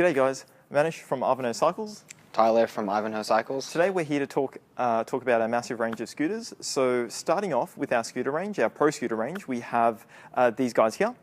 G'day guys, Manish from Ivanhoe Cycles. Tyler from Ivanhoe Cycles. Today we're here to talk about our massive range of scooters. So starting off with our scooter range, our pro scooter range, we have these guys here.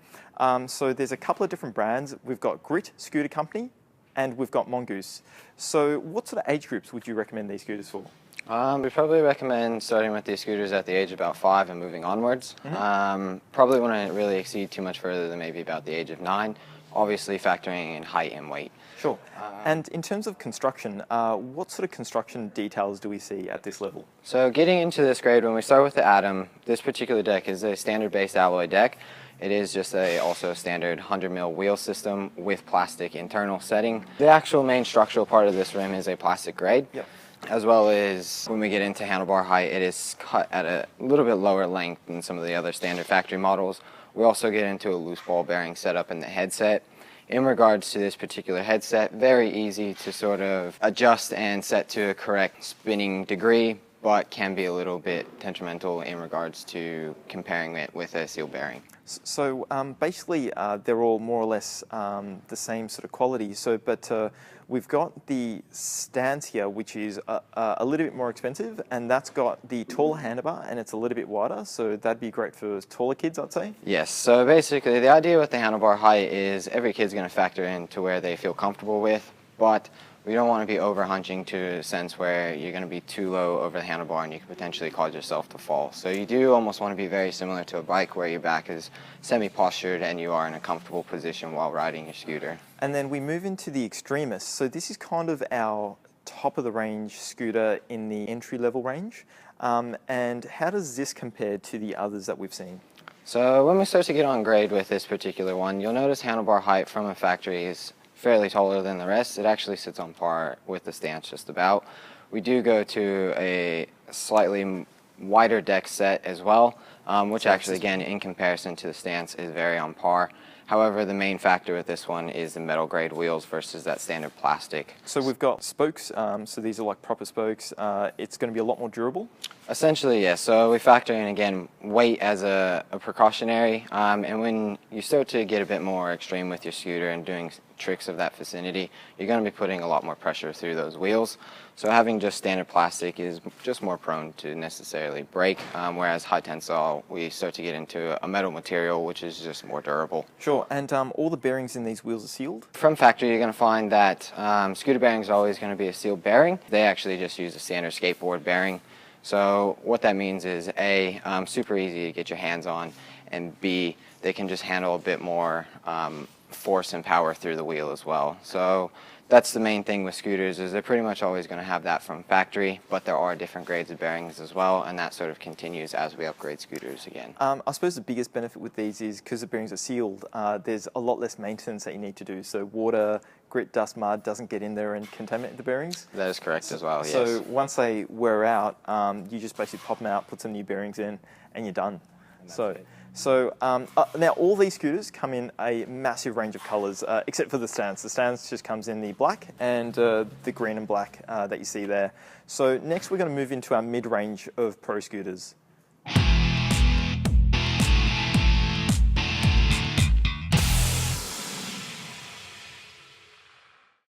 So there's a couple of different brands. We've got Grit Scooter Company and we've got Mongoose. So what sort of age groups would you recommend these scooters for? We probably recommend starting with these scooters at the age of about 5 and moving onwards. Probably wouldn't really exceed too much further than maybe about the age of 9, obviously factoring in height and weight. Sure. And in terms of construction, what sort of construction details do we see at this level? So getting into this grade, when we start with the Atom, this particular deck is a standard base alloy deck. It is just also a standard 100mm wheel system with plastic internal setting. The actual main structural part of this rim is a plastic grade. Yep. As well as when we get into handlebar height, it is cut at a little bit lower length than some of the other standard factory models. We also get into a loose ball bearing setup in the headset. In regards to this particular headset, very easy to sort of adjust and set to a correct spinning degree, but can be a little bit detrimental in regards to comparing it with a seal bearing. So basically they're all more or less the same sort of quality. But we've got the stance here, which is a little bit more expensive, and that's got the taller handlebar and it's a little bit wider. So that'd be great for taller kids, I'd say. Yes. So basically the idea with the handlebar height is every kid's going to factor in to where they feel comfortable with, but we don't want to be over hunching to a sense where you're going to be too low over the handlebar and you can potentially cause yourself to fall. So you do almost want to be very similar to a bike where your back is semi-postured and you are in a comfortable position while riding your scooter. And then we move into the Extremis. So this is kind of our top of the range scooter in the entry level range. And how does this compare to the others that we've seen? So when we start to get on grade with this particular one, you'll notice handlebar height from a factory is fairly taller than the rest. It actually sits on par with the stance just about. We do go to a slightly wider deck set as well, which actually again in comparison to the stance is very on par. However, the main factor with this one is the metal grade wheels versus that standard plastic. So we've got spokes, so these are like proper spokes. It's going to be a lot more durable? Essentially, yes. So we factor in, again, weight as a precautionary. And when you start to get a bit more extreme with your scooter and doing tricks of that vicinity, you're going to be putting a lot more pressure through those wheels. So having just standard plastic is just more prone to necessarily break, whereas high tensile, we start to get into a metal material, which is just more durable. Sure, and all the bearings in these wheels are sealed? From factory, you're going to find that scooter bearings are always going to be a sealed bearing. They actually just use a standard skateboard bearing. So what that means is A, super easy to get your hands on, and B, they can just handle a bit more force and power through the wheel as well. So that's the main thing with scooters, is they're pretty much always going to have that from factory, but there are different grades of bearings as well, and that sort of continues as we upgrade scooters again. I suppose the biggest benefit with these is because the bearings are sealed, there's a lot less maintenance that you need to do. So water, grit, dust, mud doesn't get in there and contaminate the bearings. That is correct as well, yes. So once they wear out, you just basically pop them out, put some new bearings in, and you're done. So now all these scooters come in a massive range of colours, except for the stance. The stance just comes in the black and the green and black that you see there. So next we're going to move into our mid-range of pro scooters.